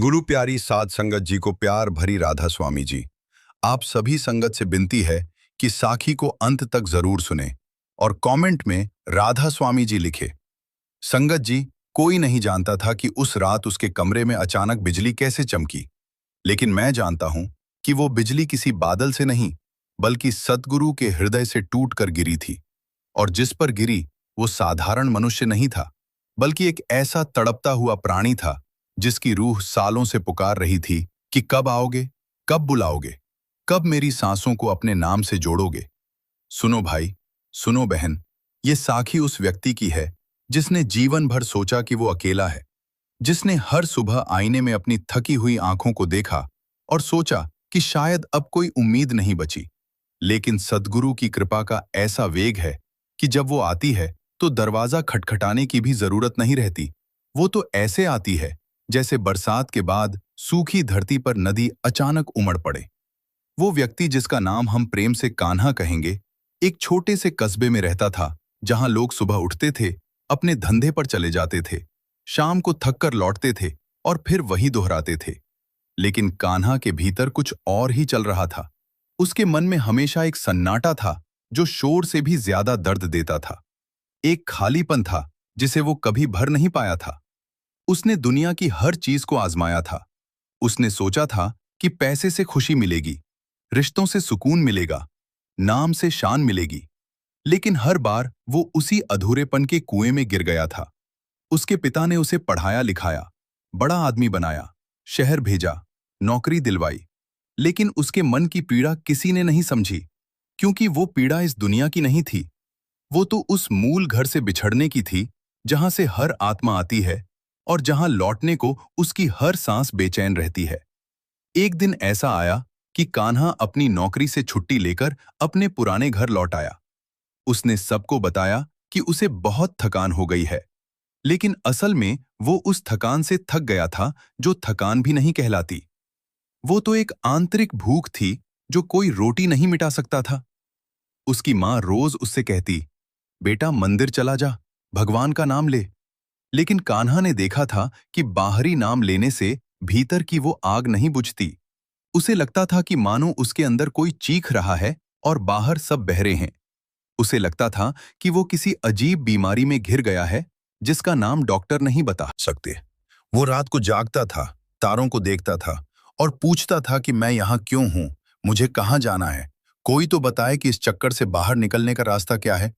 गुरु प्यारी साध संगत जी को प्यार भरी राधा स्वामी जी, आप सभी संगत से विनती है कि साखी को अंत तक जरूर सुने और कमेंट में राधा स्वामी जी लिखे। संगत जी, कोई नहीं जानता था कि उस रात उसके कमरे में अचानक बिजली कैसे चमकी, लेकिन मैं जानता हूं कि वो बिजली किसी बादल से नहीं बल्कि सद्गुरु के हृदय से टूट कर गिरी थी। और जिस पर गिरी वो साधारण मनुष्य नहीं था, बल्कि एक ऐसा तड़पता हुआ प्राणी था जिसकी रूह सालों से पुकार रही थी कि कब आओगे, कब बुलाओगे, कब मेरी सांसों को अपने नाम से जोड़ोगे। सुनो भाई, सुनो बहन, ये साखी उस व्यक्ति की है जिसने जीवन भर सोचा कि वो अकेला है, जिसने हर सुबह आईने में अपनी थकी हुई आंखों को देखा और सोचा कि शायद अब कोई उम्मीद नहीं बची। लेकिन सद्गुरु की कृपा का ऐसा वेग है कि जब वो आती है तो दरवाजा खटखटाने की भी जरूरत नहीं रहती। वो तो ऐसे आती है जैसे बरसात के बाद सूखी धरती पर नदी अचानक उमड़ पड़े। वो व्यक्ति जिसका नाम हम प्रेम से कान्हा कहेंगे, एक छोटे से कस्बे में रहता था जहां लोग सुबह उठते थे, अपने धंधे पर चले जाते थे, शाम को थक कर लौटते थे और फिर वही दोहराते थे। लेकिन कान्हा के भीतर कुछ और ही चल रहा था। उसके मन में हमेशा एक सन्नाटा था जो शोर से भी ज्यादा दर्द देता था। एक खालीपन था जिसे वो कभी भर नहीं पाया था। उसने दुनिया की हर चीज को आजमाया था। उसने सोचा था कि पैसे से खुशी मिलेगी, रिश्तों से सुकून मिलेगा, नाम से शान मिलेगी। लेकिन हर बार वो उसी अधूरेपन के कुएं में गिर गया था। उसके पिता ने उसे पढ़ाया लिखाया, बड़ा आदमी बनाया, शहर भेजा, नौकरी दिलवाई, लेकिन उसके मन की पीड़ा किसी ने नहीं समझी, क्योंकि वो पीड़ा इस दुनिया की नहीं थी। वो तो उस मूल घर से बिछड़ने की थी जहां से हर आत्मा आती है और जहां लौटने को उसकी हर सांस बेचैन रहती है। एक दिन ऐसा आया कि कान्हा अपनी नौकरी से छुट्टी लेकर अपने पुराने घर लौट आया। उसने सबको बताया कि उसे बहुत थकान हो गई है, लेकिन असल में वो उस थकान से थक गया था जो थकान भी नहीं कहलाती। वो तो एक आंतरिक भूख थी जो कोई रोटी नहीं मिटा सकता था। उसकी माँ रोज उससे कहती, बेटा मंदिर चला जा, भगवान का नाम ले। लेकिन कान्हा ने देखा था कि बाहरी नाम लेने से भीतर की वो आग नहीं बुझती। उसे लगता था कि मानो उसके अंदर कोई चीख रहा है और बाहर सब बहरे हैं। उसे लगता था कि वो किसी अजीब बीमारी में घिर गया है जिसका नाम डॉक्टर नहीं बता सकते। वो रात को जागता था, तारों को देखता था और पूछता था कि मैं यहाँ क्यों हूँ, मुझे कहाँ जाना है, कोई तो बताए कि इस चक्कर से बाहर निकलने का रास्ता क्या है।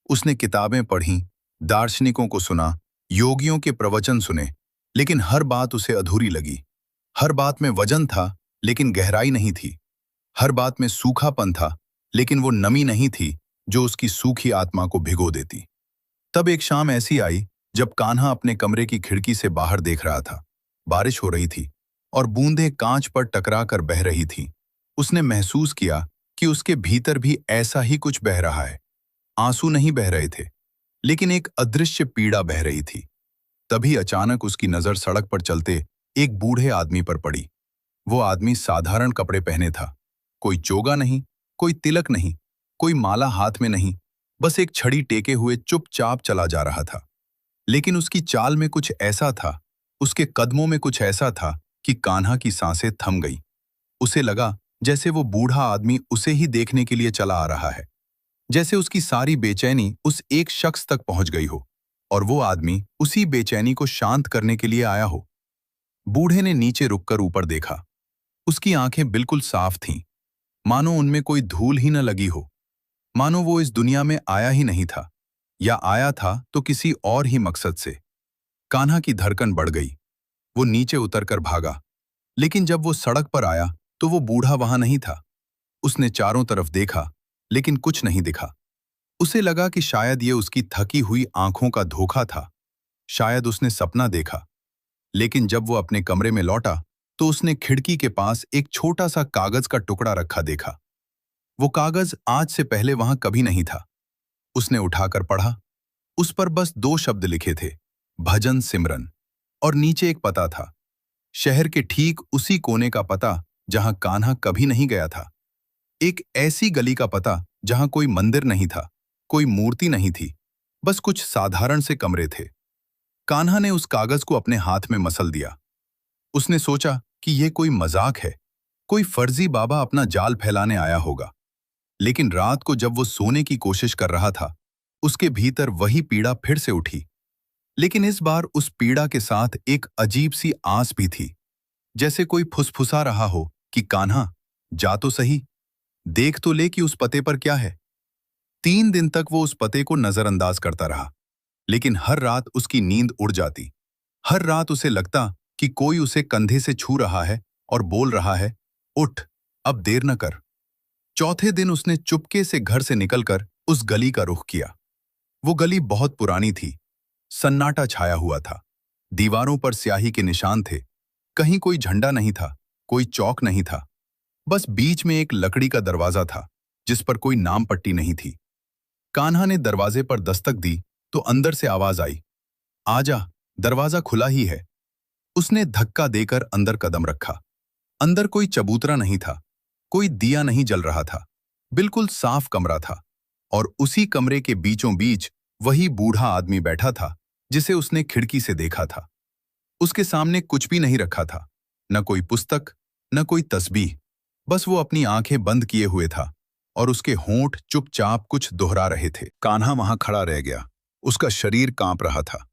उसने किताबें पढ़ीं, दार्शनिकों को सुना, योगियों के प्रवचन सुने, लेकिन हर बात उसे अधूरी लगी। हर बात में वजन था, लेकिन गहराई नहीं थी। हर बात में सूखापन था, लेकिन वो नमी नहीं थी जो उसकी सूखी आत्मा को भिगो देती। तब एक शाम ऐसी आई जब कान्हा अपने कमरे की खिड़की से बाहर देख रहा था। बारिश हो रही थी और बूंदें कांच पर टकरा कर बह रही थीं। उसने महसूस किया कि उसके भीतर भी ऐसा ही कुछ बह रहा है। आंसू नहीं बह रहे थे, लेकिन एक अदृश्य पीड़ा बह रही थी। तभी अचानक उसकी नजर सड़क पर चलते एक बूढ़े आदमी पर पड़ी। वो आदमी साधारण कपड़े पहने था, कोई चोगा नहीं, कोई तिलक नहीं, कोई माला हाथ में नहीं, बस एक छड़ी टेके हुए चुपचाप चला जा रहा था। लेकिन उसकी चाल में कुछ ऐसा था, उसके कदमों में कुछ ऐसा था कि कान्हा की सांसें थम गई। उसे लगा जैसे वो बूढ़ा आदमी उसे ही देखने के लिए चला आ रहा है, जैसे उसकी सारी बेचैनी उस एक शख्स तक पहुंच गई हो और वो आदमी उसी बेचैनी को शांत करने के लिए आया हो। बूढ़े ने नीचे रुककर ऊपर देखा। उसकी आंखें बिल्कुल साफ थीं, मानो उनमें कोई धूल ही न लगी हो, मानो वो इस दुनिया में आया ही नहीं था, या आया था तो किसी और ही मकसद से। कान्हा की धड़कन बढ़ गई। वो नीचे उतरकर भागा, लेकिन जब वो सड़क पर आया तो वो बूढ़ा वहां नहीं था। उसने चारों तरफ देखा, लेकिन कुछ नहीं दिखा। उसे लगा कि शायद ये उसकी थकी हुई आंखों का धोखा था, शायद उसने सपना देखा। लेकिन जब वो अपने कमरे में लौटा तो उसने खिड़की के पास एक छोटा सा कागज का टुकड़ा रखा देखा। वो कागज आज से पहले वहां कभी नहीं था। उसने उठाकर पढ़ा। उस पर बस दो शब्द लिखे थे, भजन सिमरन, और नीचे एक पता था, शहर के ठीक उसी कोने का पता जहां कान्हा कभी नहीं गया था। एक ऐसी गली का पता जहां कोई मंदिर नहीं था, कोई मूर्ति नहीं थी, बस कुछ साधारण से कमरे थे। कान्हा ने उस कागज को अपने हाथ में मसल दिया। उसने सोचा कि यह कोई मजाक है, कोई फर्जी बाबा अपना जाल फैलाने आया होगा। लेकिन रात को जब वो सोने की कोशिश कर रहा था, उसके भीतर वही पीड़ा फिर से उठी। लेकिन इस बार उस पीड़ा के साथ एक अजीब सी आस भी थी, जैसे कोई फुसफुसा रहा हो कि कान्हा, जा तो सही, देख तो ले कि उस पते पर क्या है। 3 दिन तक वो उस पते को नजरअंदाज करता रहा, लेकिन हर रात उसकी नींद उड़ जाती। हर रात उसे लगता कि कोई उसे कंधे से छू रहा है और बोल रहा है, उठ, अब देर न कर। चौथे दिन उसने चुपके से घर से निकलकर उस गली का रुख किया। वो गली बहुत पुरानी थी, सन्नाटा छाया हुआ था। दीवारों पर स्याही के निशान थे। कहीं कोई झंडा नहीं था, कोई चौक नहीं था। बस बीच में एक लकड़ी का दरवाजा था, जिस पर कोई नाम पट्टी नहीं थी। कान्हा ने दरवाजे पर दस्तक दी तो अंदर से आवाज आई, आजा, दरवाजा खुला ही है। उसने धक्का देकर अंदर कदम रखा। अंदर कोई चबूतरा नहीं था, कोई दिया नहीं जल रहा था। बिल्कुल साफ कमरा था, और उसी कमरे के बीचों बीच वही बूढ़ा आदमी बैठा था जिसे उसने खिड़की से देखा था। उसके सामने कुछ भी नहीं रखा था, न कोई पुस्तक, न कोई तस्बीह। बस वो अपनी आंखें बंद किए हुए था, और उसके होंठ चुपचाप कुछ दोहरा रहे थे। कान्हा वहां खड़ा रह गया। उसका शरीर कांप रहा था।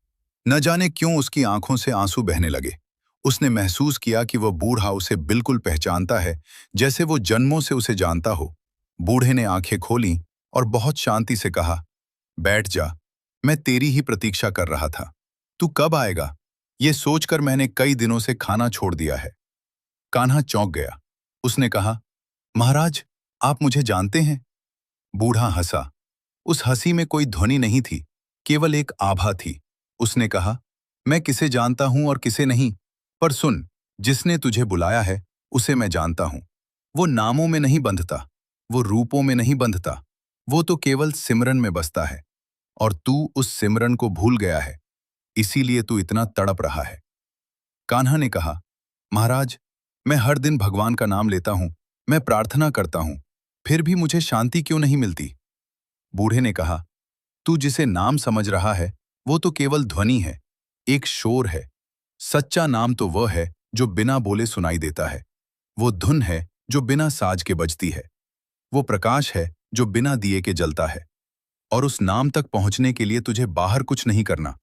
न जाने क्यों उसकी आंखों से आंसू बहने लगे। उसने महसूस किया कि वह बूढ़ा उसे बिल्कुल पहचानता है, जैसे वो जन्मों से उसे जानता हो। बूढ़े ने आंखें खोलीं और बहुत शांति से कहा, बैठ जा, मैं तेरी ही प्रतीक्षा कर रहा था। तू कब आएगा, ये सोचकर मैंने कई दिनों से खाना छोड़ दिया है। कान्हा चौंक गया। उसने कहा, महाराज, आप मुझे जानते हैं? बूढ़ा हंसा। उस हंसी में कोई ध्वनि नहीं थी, केवल एक आभा थी। उसने कहा, मैं किसे जानता हूं और किसे नहीं, पर सुन, जिसने तुझे बुलाया है उसे मैं जानता हूं। वो नामों में नहीं बंधता, वो रूपों में नहीं बंधता, वो तो केवल सिमरन में बसता है। और तू उस सिमरन को भूल गया है, इसीलिए तू इतना तड़प रहा है। कान्हा ने कहा, महाराज, मैं हर दिन भगवान का नाम लेता हूं, मैं प्रार्थना करता हूं, फिर भी मुझे शांति क्यों नहीं मिलती? बूढ़े ने कहा, तू जिसे नाम समझ रहा है वो तो केवल ध्वनि है, एक शोर है। सच्चा नाम तो वह है जो बिना बोले सुनाई देता है। वो धुन है जो बिना साज के बजती है। वो प्रकाश है जो बिना दिए के जलता है। और उस नाम तक पहुंचने के लिए तुझे बाहर कुछ नहीं करना।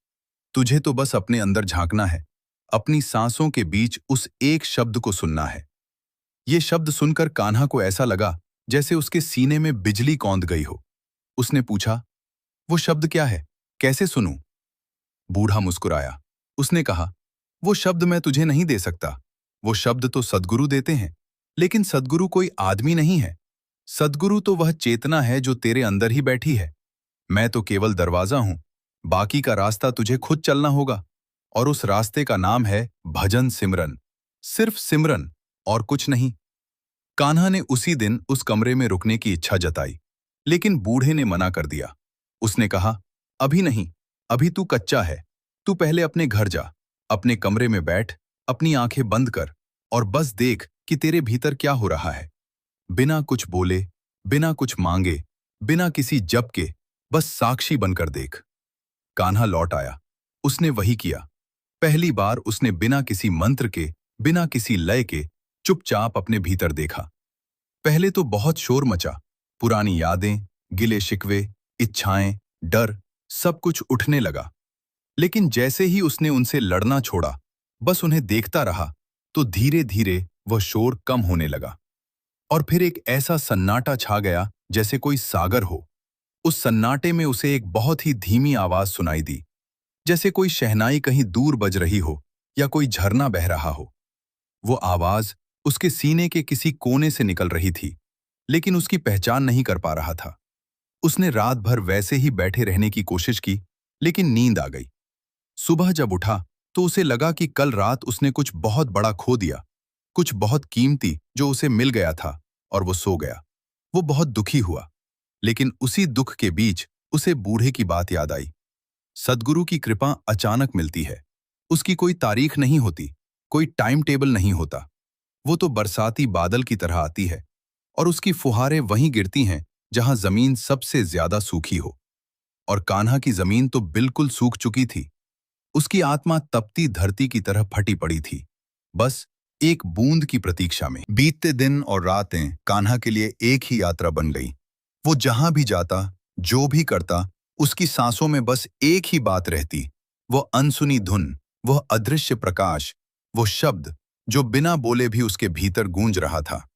तुझे तो बस अपने अंदर झांकना है, अपनी सांसों के बीच उस एक शब्द को सुनना है। ये शब्द सुनकर कान्हा को ऐसा लगा जैसे उसके सीने में बिजली कौंध गई हो। उसने पूछा, वो शब्द क्या है, कैसे सुनूं? बूढ़ा मुस्कुराया। उसने कहा, वो शब्द मैं तुझे नहीं दे सकता। वो शब्द तो सद्गुरु देते हैं, लेकिन सद्गुरु कोई आदमी नहीं है। सद्गुरु तो वह चेतना है जो तेरे अंदर ही बैठी है। मैं तो केवल दरवाजा हूं, बाकी का रास्ता तुझे खुद चलना होगा। और उस रास्ते का नाम है भजन सिमरन। सिर्फ सिमरन, और कुछ नहीं। कान्हा ने उसी दिन उस कमरे में रुकने की इच्छा जताई, लेकिन बूढ़े ने मना कर दिया। उसने कहा, अभी नहीं, अभी तू कच्चा है। तू पहले अपने घर जा, अपने कमरे में बैठ, अपनी आंखें बंद कर, और बस देख कि तेरे भीतर क्या हो रहा है। बिना कुछ बोले, बिना कुछ मांगे, बिना किसी जप के, बस साक्षी बनकर देख। कान्हा लौट आया। उसने वही किया। पहली बार उसने बिना किसी मंत्र के, बिना किसी लय के, चुपचाप अपने भीतर देखा। पहले तो बहुत शोर मचा। पुरानी यादें, गिले शिकवे, इच्छाएं, डर, सब कुछ उठने लगा। लेकिन जैसे ही उसने उनसे लड़ना छोड़ा, बस उन्हें देखता रहा, तो धीरे धीरे वह शोर कम होने लगा। और फिर एक ऐसा सन्नाटा छा गया जैसे कोई सागर हो। उस सन्नाटे में उसे एक बहुत ही धीमी आवाज सुनाई दी, जैसे कोई शहनाई कहीं दूर बज रही हो या कोई झरना बह रहा हो। वो आवाज उसके सीने के किसी कोने से निकल रही थी, लेकिन उसकी पहचान नहीं कर पा रहा था। उसने रात भर वैसे ही बैठे रहने की कोशिश की, लेकिन नींद आ गई। सुबह जब उठा तो उसे लगा कि कल रात उसने कुछ बहुत बड़ा खो दिया, कुछ बहुत कीमती जो उसे मिल गया था, और वो सो गया। वो बहुत दुखी हुआ, लेकिन उसी दुख के बीच उसे बूढ़े की बात याद आई। सद्गुरु की कृपा अचानक मिलती है। उसकी कोई तारीख नहीं होती, कोई टाइम टेबल नहीं होता। वो तो बरसाती बादल की तरह आती है, और उसकी फुहारें वहीं गिरती हैं जहां जमीन सबसे ज्यादा सूखी हो। और कान्हा की जमीन तो बिल्कुल सूख चुकी थी। उसकी आत्मा तपती धरती की तरह फटी पड़ी थी। बस एक बूंद की प्रतीक्षा में। बीतते दिन और रातें कान्हा के लिए एक ही यात्रा बन गई। वो जहां भी जाता, जो भी करता, उसकी सांसों में बस एक ही बात रहती, वो अनसुनी धुन, वह अदृश्य प्रकाश, वो शब्द जो बिना बोले भी उसके भीतर गूंज रहा था।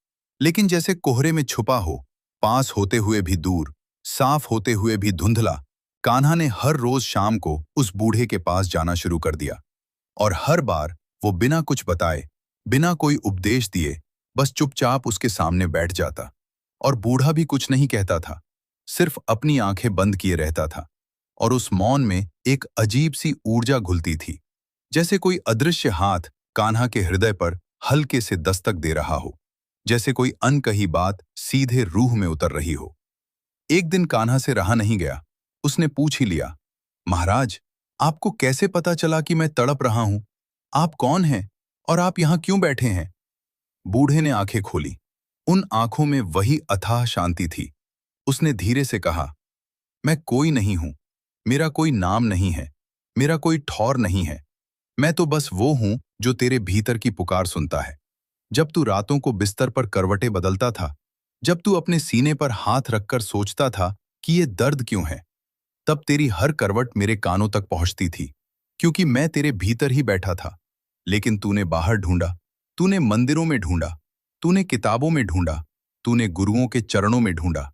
लेकिन जैसे कोहरे में छुपा हो, पास होते हुए भी दूर, साफ होते हुए भी धुंधला, कान्हा ने हर रोज शाम को उस बूढ़े के पास जाना शुरू कर दिया। और हर बार वो बिना कुछ बताए, बिना कोई उपदेश दिए, बस चुपचाप उसके सामने बैठ जाता। और बूढ़ा भी कुछ नहीं कहता था, सिर्फ अपनी आंखें बंद किए रहता था। और उस मौन में एक अजीब सी ऊर्जा घुलती थी, जैसे कोई अदृश्य हाथ कान्हा के हृदय पर हल्के से दस्तक दे रहा हो, जैसे कोई अनकही बात सीधे रूह में उतर रही हो। एक दिन कान्हा से रहा नहीं गया, उसने पूछ ही लिया, महाराज, आपको कैसे पता चला कि मैं तड़प रहा हूं? आप कौन हैं और आप यहां क्यों बैठे हैं? बूढ़े ने आंखें खोली। उन आंखों में वही अथाह शांति थी। उसने धीरे से कहा, मैं कोई नहीं हूं, मेरा कोई नाम नहीं है, मेरा कोई ठौर नहीं है। मैं तो बस वो हूं जो तेरे भीतर की पुकार सुनता है। जब तू रातों को बिस्तर पर करवटें बदलता था, जब तू अपने सीने पर हाथ रखकर सोचता था कि ये दर्द क्यों है, तब तेरी हर करवट मेरे कानों तक पहुंचती थी, क्योंकि मैं तेरे भीतर ही बैठा था। लेकिन तूने बाहर ढूंढा, तूने मंदिरों में ढूंढा, तूने किताबों में ढूंढा, तूने गुरुओं के चरणों में ढूंढा,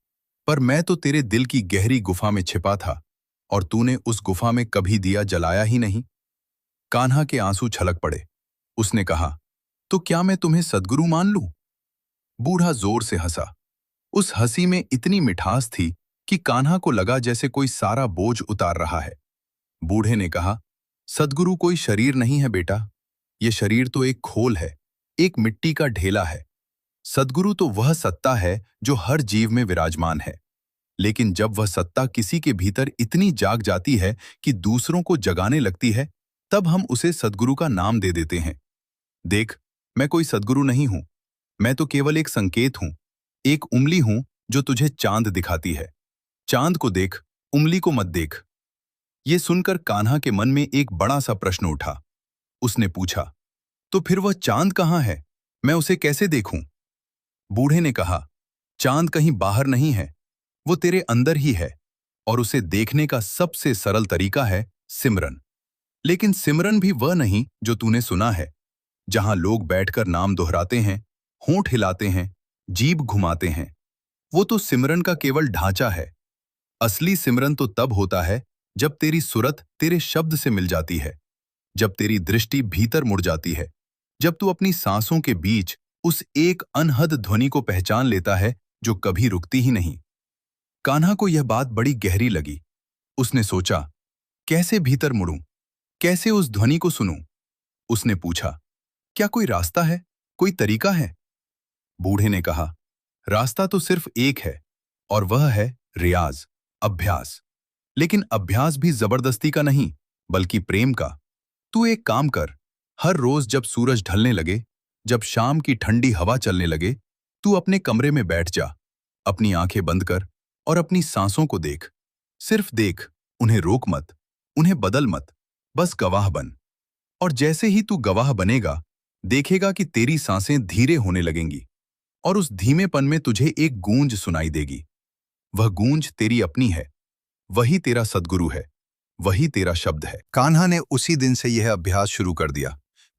पर मैं तो तेरे दिल की गहरी गुफा में छिपा था, और तूने उस गुफा में कभी दिया जलाया ही नहीं। कान्हा के आंसू छलक पड़े। उसने कहा, तो क्या मैं तुम्हें सद्गुरु मान लूं? बूढ़ा जोर से हंसा। उस हंसी में इतनी मिठास थी कि कान्हा को लगा जैसे कोई सारा बोझ उतार रहा है। बूढ़े ने कहा, सद्गुरु कोई शरीर नहीं है बेटा, ये शरीर तो एक खोल है, एक मिट्टी का ढेला है। सद्गुरु तो वह सत्ता है जो हर जीव में विराजमान है। लेकिन जब वह सत्ता किसी के भीतर इतनी जाग जाती है कि दूसरों को जगाने लगती है, तब हम उसे सद्गुरु का नाम दे देते हैं। देख, मैं कोई सद्गुरु नहीं हूं, मैं तो केवल एक संकेत हूं, एक उंगली हूं जो तुझे चांद दिखाती है। चांद को देख, उंगली को मत देख। ये सुनकर कान्हा के मन में एक बड़ा सा प्रश्न उठा। उसने पूछा, तो फिर वह चांद कहाँ है? मैं उसे कैसे देखूं? बूढ़े ने कहा, चांद कहीं बाहर नहीं है, वो तेरे अंदर ही है, और उसे देखने का सबसे सरल तरीका है सिमरन। लेकिन सिमरन भी वह नहीं जो तूने सुना है, जहां लोग बैठकर नाम दोहराते हैं, होंठ हिलाते हैं, जीभ घुमाते हैं। वो तो सिमरन का केवल ढांचा है। असली सिमरन तो तब होता है जब तेरी सुरत तेरे शब्द से मिल जाती है, जब तेरी दृष्टि भीतर मुड़ जाती है, जब तू अपनी सांसों के बीच उस एक अनहद ध्वनि को पहचान लेता है जो कभी रुकती ही नहीं। कान्हा को यह बात बड़ी गहरी लगी। उसने सोचा, कैसे भीतर मुड़ूं, कैसे उस ध्वनि को सुनूं? उसने पूछा, क्या कोई रास्ता है, कोई तरीका है? बूढ़े ने कहा, रास्ता तो सिर्फ एक है, और वह है रियाज, अभ्यास। लेकिन अभ्यास भी जबरदस्ती का नहीं, बल्कि प्रेम का। तू एक काम कर, हर रोज जब सूरज ढलने लगे, जब शाम की ठंडी हवा चलने लगे, तू अपने कमरे में बैठ जा, अपनी आंखें बंद कर और अपनी सांसों को देख। सिर्फ देख, उन्हें रोक मत, उन्हें बदल मत, बस गवाह बन। और जैसे ही तू गवाह बनेगा, देखेगा कि तेरी सांसें धीरे होने लगेंगी, और उस धीमेपन में तुझे एक गूंज सुनाई देगी। वह गूंज तेरी अपनी है, वही तेरा सद्गुरु है, वही तेरा शब्द है। कान्हा ने उसी दिन से यह अभ्यास शुरू कर दिया।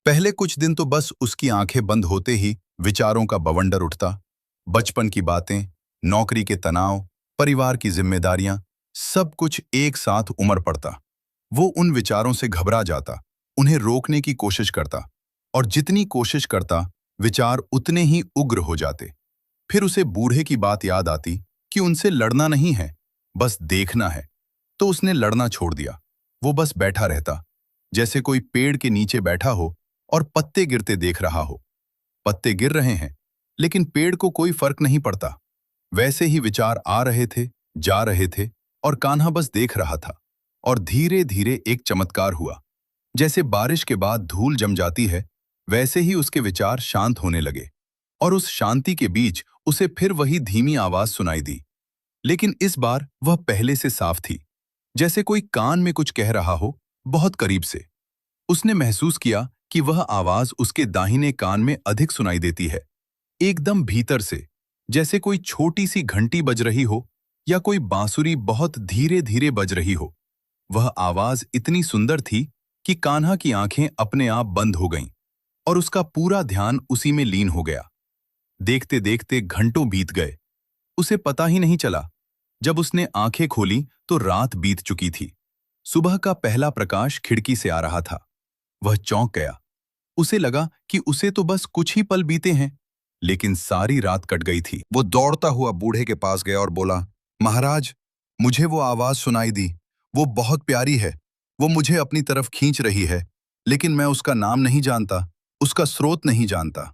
पहले कुछ दिन तो बस उसकी आंखें बंद होते ही विचारों का बवंडर उठता। बचपन की बातें, नौकरी के तनाव, परिवार की जिम्मेदारियां, सब कुछ एक साथ उमड़ पड़ता। वो उन विचारों से घबरा जाता, उन्हें रोकने की कोशिश करता, और जितनी कोशिश करता, विचार उतने ही उग्र हो जाते। फिर उसे बूढ़े की बात याद आती कि उनसे लड़ना नहीं है, बस देखना है। तो उसने लड़ना छोड़ दिया। वो बस बैठा रहता, जैसे कोई पेड़ के नीचे बैठा हो और पत्ते गिरते देख रहा हो। पत्ते गिर रहे हैं, लेकिन पेड़ को कोई फर्क नहीं पड़ता। वैसे ही विचार आ रहे थे, जा रहे थे, और कान्हा बस देख रहा था। और धीरे धीरे एक चमत्कार हुआ। जैसे बारिश के बाद धूल जम जाती है, वैसे ही उसके विचार शांत होने लगे। और उस शांति के बीच उसे फिर वही धीमी आवाज सुनाई दी। लेकिन इस बार वह पहले से साफ थी, जैसे कोई कान में कुछ कह रहा हो, बहुत करीब से। उसने महसूस किया कि वह आवाज उसके दाहिने कान में अधिक सुनाई देती है, एकदम भीतर से, जैसे कोई छोटी सी घंटी बज रही हो या कोई बांसुरी बहुत धीरे धीरे बज रही हो। वह आवाज इतनी सुंदर थी कि कान्हा की आंखें अपने आप बंद हो गईं और उसका पूरा ध्यान उसी में लीन हो गया। देखते देखते घंटों बीत गए, उसे पता ही नहीं चला। जब उसने आंखें खोली तो रात बीत चुकी थी। सुबह का पहला प्रकाश खिड़की से आ रहा था। वह चौंक गया। उसे लगा कि उसे तो बस कुछ ही पल बीते हैं, लेकिन सारी रात कट गई थी। वो दौड़ता हुआ बूढ़े के पास गया और बोला, महाराज, मुझे वो आवाज सुनाई दी। वो बहुत प्यारी है। वो मुझे अपनी तरफ खींच रही है, लेकिन मैं उसका नाम नहीं जानता, उसका स्रोत नहीं जानता।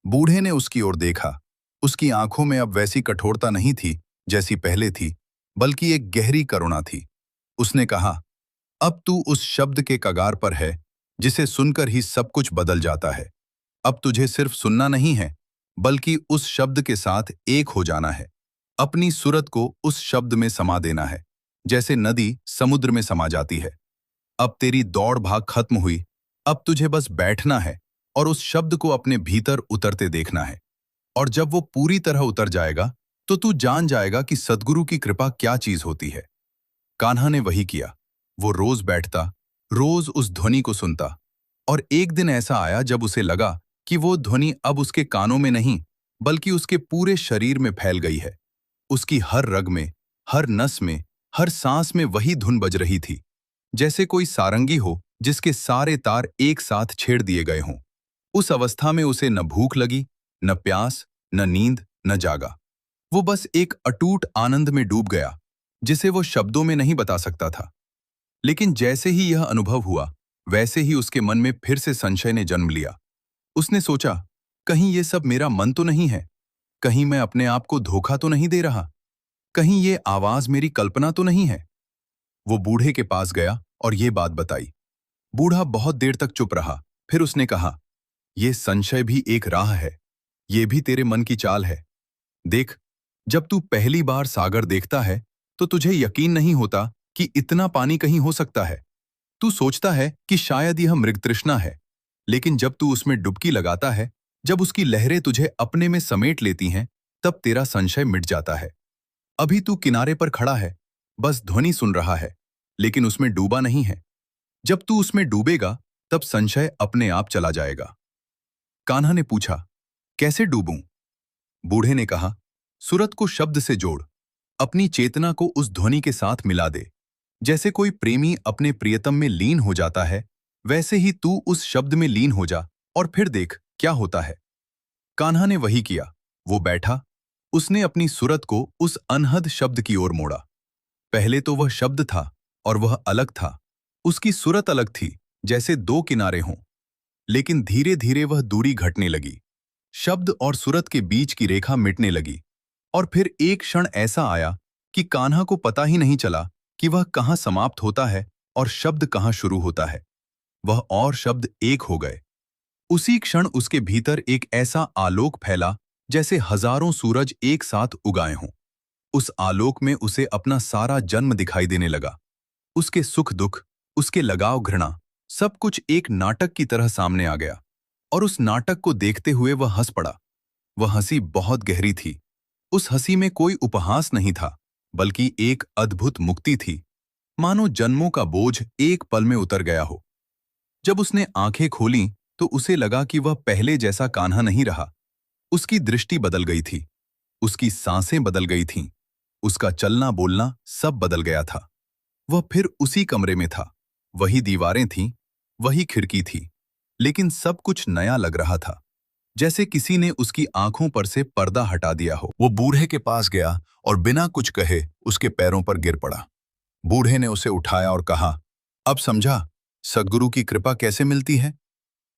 बूढ़े ने उसकी ओर देखा। उसकी आंखों में अब वैसी कठोरता नहीं थी जैसी पहले थी, बल्कि एक गहरी करुणा थी। उसने कहा, अब तू उस शब्द के कगार पर है जिसे सुनकर ही सब कुछ बदल जाता है। अब तुझे सिर्फ सुनना नहीं है, बल्कि उस शब्द के साथ एक हो जाना है। अपनी सूरत को उस शब्द में समा देना है, जैसे नदी समुद्र में समा जाती है। अब तेरी दौड़ भाग खत्म हुई। अब तुझे बस बैठना है और उस शब्द को अपने भीतर उतरते देखना है। और जब वो पूरी तरह उतर जाएगा तो तू जान जाएगा कि सद्गुरु की कृपा क्या चीज होती है। कान्हा ने वही किया। वो रोज बैठता, रोज उस ध्वनि को सुनता, और एक दिन ऐसा आया जब उसे लगा कि वो ध्वनि अब उसके कानों में नहीं, बल्कि उसके पूरे शरीर में फैल गई है। उसकी हर रग में, हर नस में, हर सांस में वही धुन बज रही थी, जैसे कोई सारंगी हो जिसके सारे तार एक साथ छेड़ दिए गए हों। उस अवस्था में उसे न भूख लगी, न प्यास, न नींद, न जागा। वो बस एक अटूट आनंद में डूब गया, जिसे वो शब्दों में नहीं बता सकता था। लेकिन जैसे ही यह अनुभव हुआ, वैसे ही उसके मन में फिर से संशय ने जन्म लिया। उसने सोचा, कहीं ये सब मेरा मन तो नहीं है? कहीं मैं अपने आप को धोखा तो नहीं दे रहा? कहीं ये आवाज मेरी कल्पना तो नहीं है? वो बूढ़े के पास गया और ये बात बताई। बूढ़ा बहुत देर तक चुप रहा। फिर उसने कहा, ये संशय भी एक राह है। ये भी तेरे मन की चाल है। देख, जब तू पहली बार सागर देखता है तो तुझे यकीन नहीं होता कि इतना पानी कहीं हो सकता है। तू सोचता है कि शायद यह मृगतृष्णा है। लेकिन जब तू उसमें डुबकी लगाता है, जब उसकी लहरें तुझे अपने में समेट लेती हैं, तब तेरा संशय मिट जाता है। अभी तू किनारे पर खड़ा है, बस ध्वनि सुन रहा है, लेकिन उसमें डूबा नहीं है। जब तू उसमें डूबेगा, तब संशय अपने आप चला जाएगा। कान्हा ने पूछा, कैसे डूबूं? बूढ़े ने कहा, सूरत को शब्द से जोड़, अपनी चेतना को उस ध्वनि के साथ मिला दे। जैसे कोई प्रेमी अपने प्रियतम में लीन हो जाता है, वैसे ही तू उस शब्द में लीन हो जा और फिर देख क्या होता है। कान्हा ने वही किया। वो बैठा, उसने अपनी सूरत को उस अनहद शब्द की ओर मोड़ा। पहले तो वह शब्द था और वह अलग था। उसकी सूरत अलग थी, जैसे दो किनारे हों। लेकिन धीरे धीरे वह दूरी घटने लगी। शब्द और सूरत के बीच की रेखा मिटने लगी। और फिर एक क्षण ऐसा आया कि कान्हा को पता ही नहीं चला कि वह कहाँ समाप्त होता है और शब्द कहाँ शुरू होता है। वह और शब्द एक हो गए। उसी क्षण उसके भीतर एक ऐसा आलोक फैला जैसे हजारों सूरज एक साथ उगाए हों। उस आलोक में उसे अपना सारा जन्म दिखाई देने लगा। उसके सुख दुख, उसके लगाव घृणा, सब कुछ एक नाटक की तरह सामने आ गया। और उस नाटक को देखते हुए वह हंस पड़ा। वह हंसी बहुत गहरी थी। उस हंसी में कोई उपहास नहीं था, बल्कि एक अद्भुत मुक्ति थी, मानो जन्मों का बोझ एक पल में उतर गया हो। जब उसने आंखें खोलीं तो उसे लगा कि वह पहले जैसा कान्हा नहीं रहा। उसकी दृष्टि बदल गई थी, उसकी सांसें बदल गई थीं, उसका चलना बोलना सब बदल गया था। वह फिर उसी कमरे में था। वही दीवारें थीं, वही खिड़की थी, लेकिन सब कुछ नया लग रहा था, जैसे किसी ने उसकी आंखों पर से पर्दा हटा दिया हो। वो बूढ़े के पास गया और बिना कुछ कहे उसके पैरों पर गिर पड़ा। बूढ़े ने उसे उठाया और कहा, अब समझा सद्गुरु की कृपा कैसे मिलती है?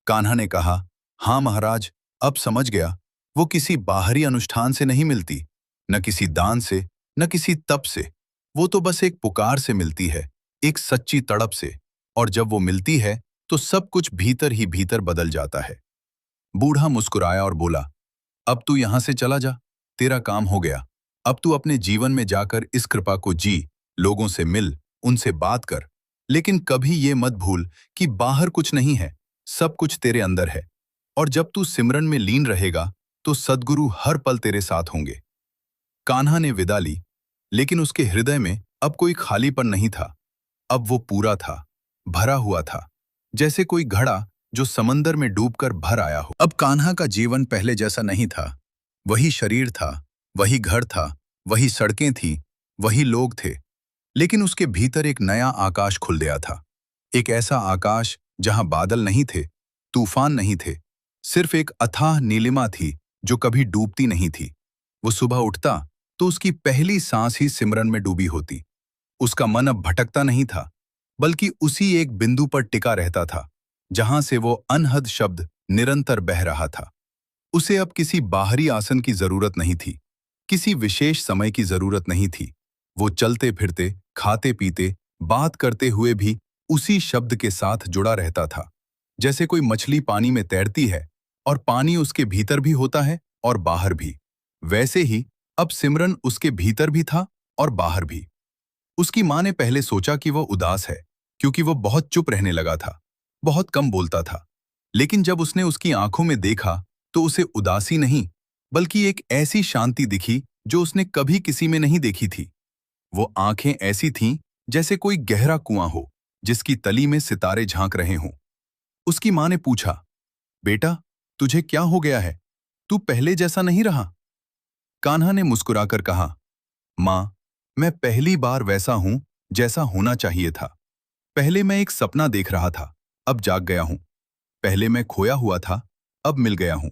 कान्हा ने कहा, हाँ महाराज, अब समझ गया। वो किसी बाहरी अनुष्ठान से नहीं मिलती, न किसी दान से, न किसी तप से। वो तो बस एक पुकार से मिलती है, एक सच्ची तड़प से। और जब वो मिलती है तो सब कुछ भीतर ही भीतर बदल जाता है। बूढ़ा मुस्कुराया और बोला, अब तू यहां से चला जा, तेरा काम हो गया। अब तू अपने जीवन में जाकर इस कृपा को जी, लोगों से मिल, उनसे बात कर। लेकिन कभी ये मत भूल कि बाहर कुछ नहीं है, सब कुछ तेरे अंदर है, और जब तू सिमरन में लीन रहेगा तो सद्गुरु हर पल तेरे साथ होंगे। कान्हा ने विदा ली, लेकिन उसके हृदय में अब कोई खालीपन नहीं था। अब वो पूरा था, भरा हुआ था, जैसे कोई घड़ा जो समंदर में डूबकर भर आया हो। अब कान्हा का जीवन पहले जैसा नहीं था। वही शरीर था, वही घर था, वही सड़कें थी, वही लोग थे, लेकिन उसके भीतर एक नया आकाश खुल गया था। एक ऐसा आकाश जहां बादल नहीं थे, तूफान नहीं थे, सिर्फ एक अथाह नीलिमा थी जो कभी डूबती नहीं थी। वो सुबह उठता तो उसकी पहली सांस ही सिमरन में डूबी होती। उसका मन अब भटकता नहीं था, बल्कि उसी एक बिंदु पर टिका रहता था, जहां से वो अनहद शब्द निरंतर बह रहा था। उसे अब किसी बाहरी आसन की जरूरत नहीं थी, किसी विशेष समय की जरूरत नहीं थी। वो चलते फिरते, खाते पीते, बात करते हुए भी उसी शब्द के साथ जुड़ा रहता था। जैसे कोई मछली पानी में तैरती है और पानी उसके भीतर भी होता है और बाहर भी, वैसे ही अब सिमरन उसके भीतर भी था और बाहर भी। उसकी माँ ने पहले सोचा कि वह उदास है, क्योंकि वो बहुत चुप रहने लगा था, बहुत कम बोलता था। लेकिन जब उसने उसकी आंखों में देखा तो उसे उदासी नहीं, बल्कि एक ऐसी शांति दिखी जो उसने कभी किसी में नहीं देखी थी। वो आंखें ऐसी थीं जैसे कोई गहरा कुआं हो, जिसकी तली में सितारे झांक रहे हों। उसकी माँ ने पूछा, बेटा, तुझे क्या हो गया है? तू पहले जैसा नहीं रहा। कान्हा ने मुस्कुराकर कहा, माँ, मैं पहली बार वैसा हूं जैसा होना चाहिए था। पहले मैं एक सपना देख रहा था, अब जाग गया हूं। पहले मैं खोया हुआ था, अब मिल गया हूं।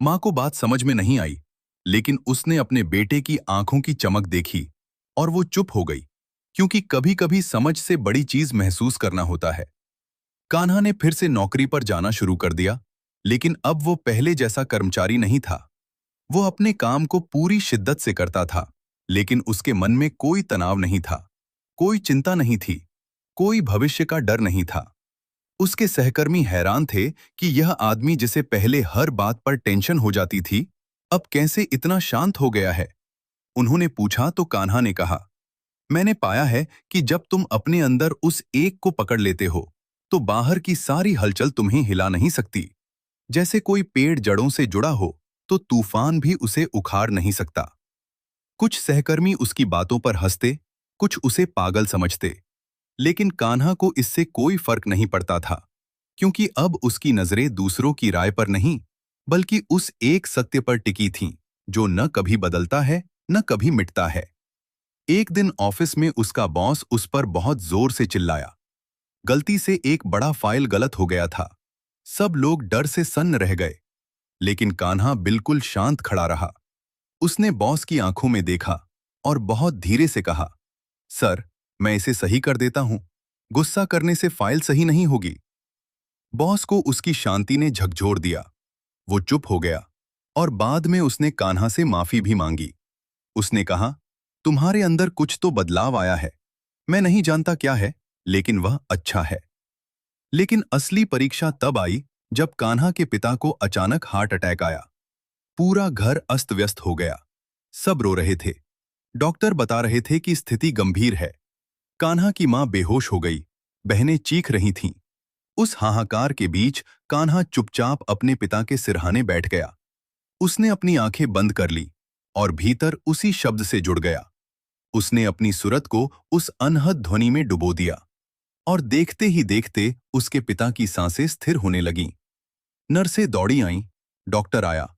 माँ को बात समझ में नहीं आई, लेकिन उसने अपने बेटे की आंखों की चमक देखी और वो चुप हो गई, क्योंकि कभी-कभी समझ से बड़ी चीज महसूस करना होता है। कान्हा ने फिर से नौकरी पर जाना शुरू कर दिया, लेकिन अब वो पहले जैसा कर्मचारी नहीं था। वो अपने काम को पूरी शिद्दत से करता था, लेकिन उसके मन में कोई तनाव नहीं था, कोई चिंता नहीं थी, कोई भविष्य का डर नहीं था। उसके सहकर्मी हैरान थे कि यह आदमी जिसे पहले हर बात पर टेंशन हो जाती थी, अब कैसे इतना शांत हो गया है। उन्होंने पूछा तो कान्हा ने कहा, मैंने पाया है कि जब तुम अपने अंदर उस एक को पकड़ लेते हो, तो बाहर की सारी हलचल तुम्हें हिला नहीं सकती। जैसे कोई पेड़ जड़ों से जुड़ा हो, तो तूफान भी उसे उखाड़ नहीं सकता। कुछ सहकर्मी उसकी बातों पर हंसते, कुछ उसे पागल समझते, लेकिन कान्हा को इससे कोई फर्क नहीं पड़ता था, क्योंकि अब उसकी नजरें दूसरों की राय पर नहीं, बल्कि उस एक सत्य पर टिकी थीं, जो न कभी बदलता है, न कभी मिटता है। एक दिन ऑफिस में उसका बॉस उस पर बहुत जोर से चिल्लाया। गलती से एक बड़ा फाइल गलत हो गया था। सब लोग डर से सन्न रह गए, लेकिन कान्हा बिल्कुल शांत खड़ा रहा। उसने बॉस की आंखों में देखा और बहुत धीरे से कहा, सर, मैं इसे सही कर देता हूं। गुस्सा करने से फाइल सही नहीं होगी। बॉस को उसकी शांति ने झकझोर दिया। वो चुप हो गया और बाद में उसने कान्हा से माफी भी मांगी। उसने कहा, तुम्हारे अंदर कुछ तो बदलाव आया है। मैं नहीं जानता क्या है, लेकिन वह अच्छा है। लेकिन असली परीक्षा तब आई जब कान्हा के पिता को अचानक हार्ट अटैक आया। पूरा घर अस्त व्यस्त हो गया। सब रो रहे थे। डॉक्टर बता रहे थे कि स्थिति गंभीर है। कान्हा की मां बेहोश हो गई, बहनें चीख रही थीं। उस हाहाकार के बीच कान्हा चुपचाप अपने पिता के सिरहाने बैठ गया। उसने अपनी आंखें बंद कर ली और भीतर उसी शब्द से जुड़ गया। उसने अपनी सुरत को उस अनहद ध्वनि में डुबो दिया, और देखते ही देखते उसके पिता की सांसें स्थिर होने लगीं। नर्सें दौड़ी आईं, डॉक्टर आया।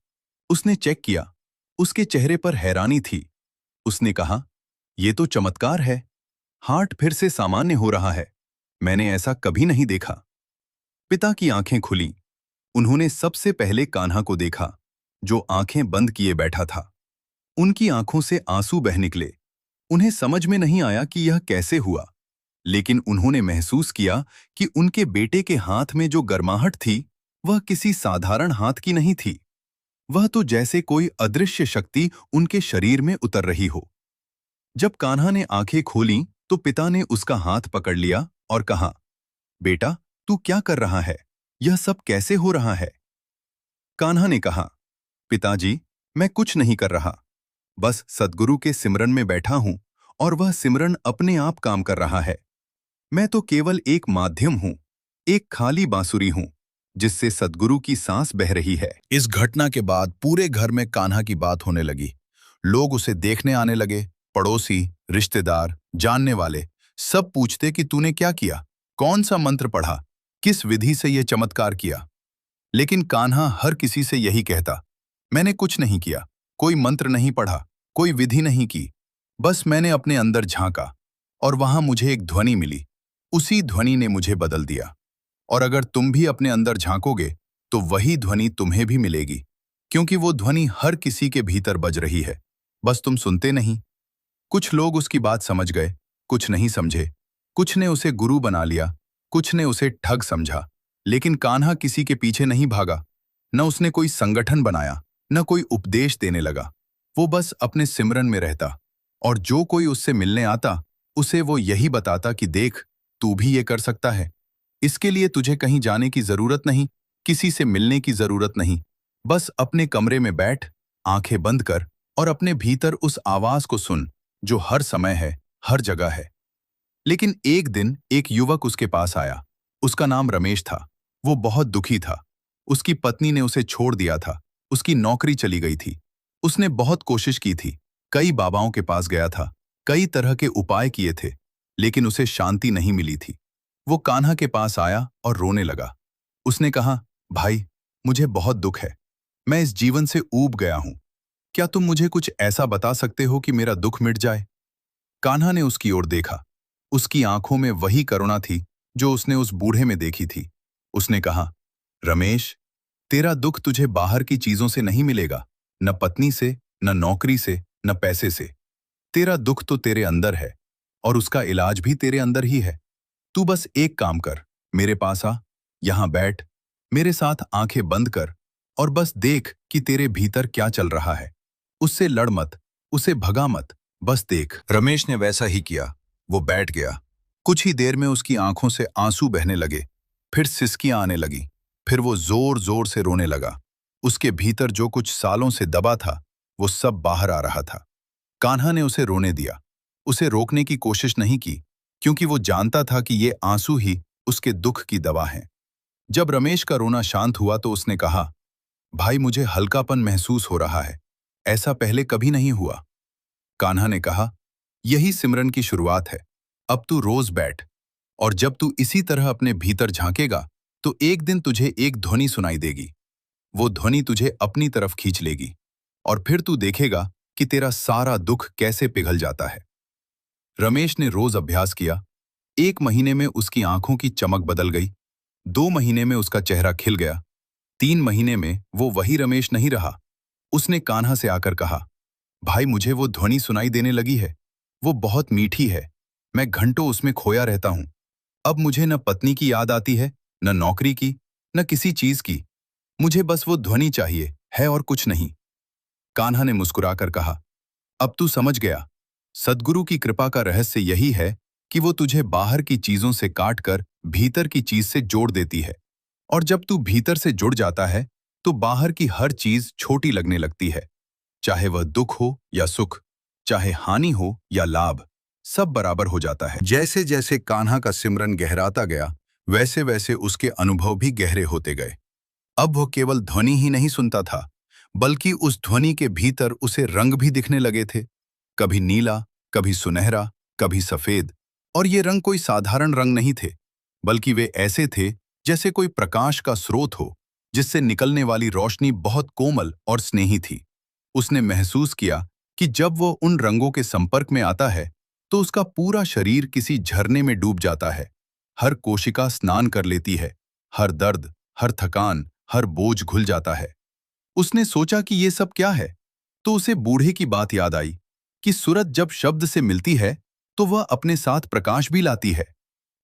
उसने चेक किया। उसके चेहरे पर हैरानी थी। उसने कहा, यह तो चमत्कार है। हार्ट फिर से सामान्य हो रहा है। मैंने ऐसा कभी नहीं देखा। पिता की आंखें खुली। उन्होंने सबसे पहले कान्हा को देखा, जो आंखें बंद किए बैठा था। उनकी आंखों से आंसू बह निकले। उन्हें समझ में नहीं आया कि यह कैसे हुआ, लेकिन उन्होंने महसूस किया कि उनके बेटे के हाथ में जो गर्माहट थी, वह किसी साधारण हाथ की नहीं थी। वह तो जैसे कोई अदृश्य शक्ति उनके शरीर में उतर रही हो। जब कान्हा ने आंखें खोलीं, तो पिता ने उसका हाथ पकड़ लिया और कहा, बेटा, तू क्या कर रहा है? यह सब कैसे हो रहा है? कान्हा ने कहा, पिताजी, मैं कुछ नहीं कर रहा। बस सद्गुरु के सिमरन में बैठा हूं, और वह सिमरन अपने आप काम कर रहा है। मैं तो केवल एक माध्यम हूं, एक खाली बांसुरी हूं जिससे सद्गुरु की सांस बह रही है। इस घटना के बाद पूरे घर में कान्हा की बात होने लगी। लोग उसे देखने आने लगे। पड़ोसी, रिश्तेदार, जानने वाले सब पूछते कि तूने क्या किया, कौन सा मंत्र पढ़ा, किस विधि से यह चमत्कार किया। लेकिन कान्हा हर किसी से यही कहता, मैंने कुछ नहीं किया, कोई मंत्र नहीं पढ़ा, कोई विधि नहीं की, बस मैंने अपने अंदर झांका और वहां मुझे एक ध्वनि मिली। उसी ध्वनि ने मुझे बदल दिया। और अगर तुम भी अपने अंदर झांकोगे तो वही ध्वनि तुम्हें भी मिलेगी, क्योंकि वो ध्वनि हर किसी के भीतर बज रही है, बस तुम सुनते नहीं। कुछ लोग उसकी बात समझ गए, कुछ नहीं समझे। कुछ ने उसे गुरु बना लिया, कुछ ने उसे ठग समझा। लेकिन कान्हा किसी के पीछे नहीं भागा। न उसने कोई संगठन बनाया, न कोई उपदेश देने लगा। वो बस अपने सिमरन में रहता, और जो कोई उससे मिलने आता उसे वो यही बताता कि देख, तू भी ये कर सकता है। इसके लिए तुझे कहीं जाने की जरूरत नहीं, किसी से मिलने की जरूरत नहीं। बस अपने कमरे में बैठ, आंखें बंद कर और अपने भीतर उस आवाज को सुन जो हर समय है, हर जगह है। लेकिन एक दिन एक युवक उसके पास आया। उसका नाम रमेश था। वो बहुत दुखी था। उसकी पत्नी ने उसे छोड़ दिया था। उसकी नौकरी चली गई थी। उसने बहुत कोशिश की थी, कई बाबाओं के पास गया था, कई तरह के उपाय किए थे, लेकिन उसे शांति नहीं मिली थी। वो कान्हा के पास आया और रोने लगा। उसने कहा, भाई, मुझे बहुत दुख है, मैं इस जीवन से ऊब गया हूं। क्या तुम मुझे कुछ ऐसा बता सकते हो कि मेरा दुख मिट जाए? कान्हा ने उसकी ओर देखा। उसकी आंखों में वही करुणा थी जो उसने उस बूढ़े में देखी थी। उसने कहा, रमेश, तेरा दुख तुझे बाहर की चीजों से नहीं मिलेगा, न पत्नी से, न नौकरी से, न पैसे से। तेरा दुख तो तेरे अंदर है, और उसका इलाज भी तेरे अंदर ही है। तू बस एक काम कर, मेरे पास आ, यहां बैठ, मेरे साथ आंखें बंद कर और बस देख कि तेरे भीतर क्या चल रहा है। उससे लड़ मत, उसे भगा मत, बस देख। रमेश ने वैसा ही किया। वो बैठ गया। कुछ ही देर में उसकी आंखों से आंसू बहने लगे, फिर सिसकियां आने लगी, फिर वो जोर जोर से रोने लगा। उसके भीतर जो कुछ सालों से दबा था वो सब बाहर आ रहा था। कान्हा ने उसे रोने दिया। उसे रोकने की कोशिश नहीं की, क्योंकि वो जानता था कि ये आंसू ही उसके दुख की दवा हैं। जब रमेश का रोना शांत हुआ तो उसने कहा, भाई, मुझे हल्कापन महसूस हो रहा है, ऐसा पहले कभी नहीं हुआ। कान्हा ने कहा, यही सिमरन की शुरुआत है। अब तू रोज बैठ, और जब तू इसी तरह अपने भीतर झांकेगा तो एक दिन तुझे एक ध्वनि सुनाई देगी। वो ध्वनि तुझे अपनी तरफ खींच लेगी, और फिर तू देखेगा कि तेरा सारा दुख कैसे पिघल जाता है। रमेश ने रोज अभ्यास किया। 1 महीने में उसकी आंखों की चमक बदल गई। 2 महीने में उसका चेहरा खिल गया। 3 महीने में वो वही रमेश नहीं रहा। उसने कान्हा से आकर कहा, भाई, मुझे वो ध्वनि सुनाई देने लगी है। वो बहुत मीठी है, मैं घंटों उसमें खोया रहता हूं। अब मुझे न पत्नी की याद आती है, न नौकरी की, न किसी चीज की। मुझे बस वो ध्वनि चाहिए, है और कुछ नहीं। कान्हा ने मुस्कुराकर कहा, अब तू समझ गया। सद्गुरु की कृपा का रहस्य यही है कि वो तुझे बाहर की चीजों से काटकर भीतर की चीज से जोड़ देती है। और जब तू भीतर से जुड़ जाता है तो बाहर की हर चीज छोटी लगने लगती है। चाहे वह दुख हो या सुख, चाहे हानि हो या लाभ, सब बराबर हो जाता है। जैसे जैसे कान्हा का सिमरन गहराता गया, वैसे वैसे उसके अनुभव भी गहरे होते गए। अब वो केवल ध्वनि ही नहीं सुनता था, बल्कि उस ध्वनि के भीतर उसे रंग भी दिखने लगे थे। कभी नीला, कभी सुनहरा, कभी सफेद। और ये रंग कोई साधारण रंग नहीं थे, बल्कि वे ऐसे थे जैसे कोई प्रकाश का स्रोत हो, जिससे निकलने वाली रोशनी बहुत कोमल और स्नेही थी। उसने महसूस किया कि जब वो उन रंगों के संपर्क में आता है तो उसका पूरा शरीर किसी झरने में डूब जाता है। हर कोशिका स्नान कर लेती है, हर दर्द, हर थकान, हर बोझ घुल जाता है। उसने सोचा कि ये सब क्या है, तो उसे बूढ़े की बात याद आई कि सूरत जब शब्द से मिलती है तो वह अपने साथ प्रकाश भी लाती है,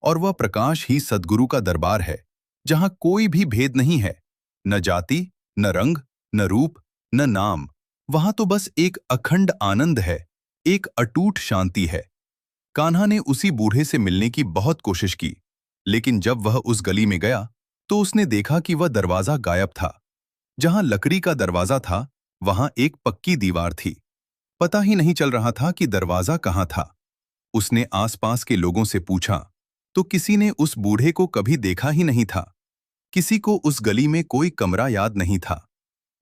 और वह प्रकाश ही सद्गुरु का दरबार है, जहां कोई भी भेद नहीं है, न जाति, न रंग, न रूप, न नाम। वहां तो बस एक अखंड आनंद है, एक अटूट शांति है। कान्हा ने उसी बूढ़े से मिलने की बहुत कोशिश की, लेकिन जब वह उस गली में गया तो उसने देखा कि वह दरवाजा गायब था। जहां लकड़ी का दरवाजा था, वहां एक पक्की दीवार थी। पता ही नहीं चल रहा था कि दरवाजा कहां था। उसने आसपास के लोगों से पूछा, तो किसी ने उस बूढ़े को कभी देखा ही नहीं था। किसी को उस गली में कोई कमरा याद नहीं था।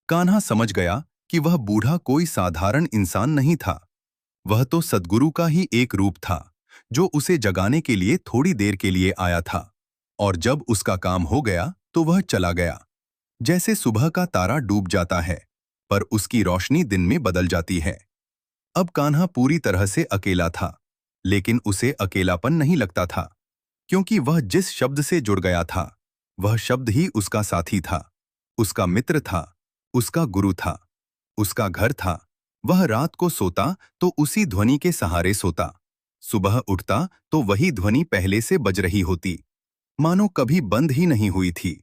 कान्हा समझ गया कि वह बूढ़ा कोई साधारण इंसान नहीं था। वह तो सद्गुरु का ही एक रूप था, जो उसे जगाने के लिए थोड़ी देर के लिए आया था। और जब उसका काम हो गया तो वह चला गया। जैसे सुबह का तारा डूब जाता है, पर उसकी रोशनी दिन में बदल जाती है। अब कान्हा पूरी तरह से अकेला था, लेकिन उसे अकेलापन नहीं लगता था, क्योंकि वह जिस शब्द से जुड़ गया था, वह शब्द ही उसका साथी था, उसका मित्र था, उसका गुरु था, उसका घर था। वह रात को सोता तो उसी ध्वनि के सहारे सोता। सुबह उठता तो वही ध्वनि पहले से बज रही होती, मानो कभी बंद ही नहीं हुई थी।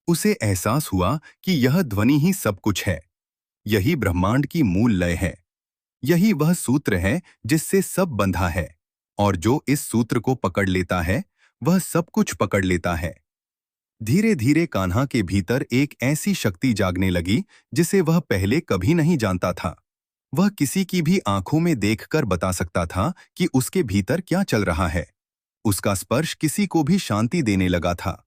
उसे एहसास हुआ कि यह ध्वनि ही सब कुछ है। यही ब्रह्मांड की मूल लय है। यही वह सूत्र है जिससे सब बंधा है, और जो इस सूत्र को पकड़ लेता है, वह सब कुछ पकड़ लेता है। धीरे धीरे कान्हा के भीतर एक ऐसी शक्ति जागने लगी जिसे वह पहले कभी नहीं जानता था। वह किसी की भी आंखों में देखकर बता सकता था कि उसके भीतर क्या चल रहा है। उसका स्पर्श किसी को भी शांति देने लगा था।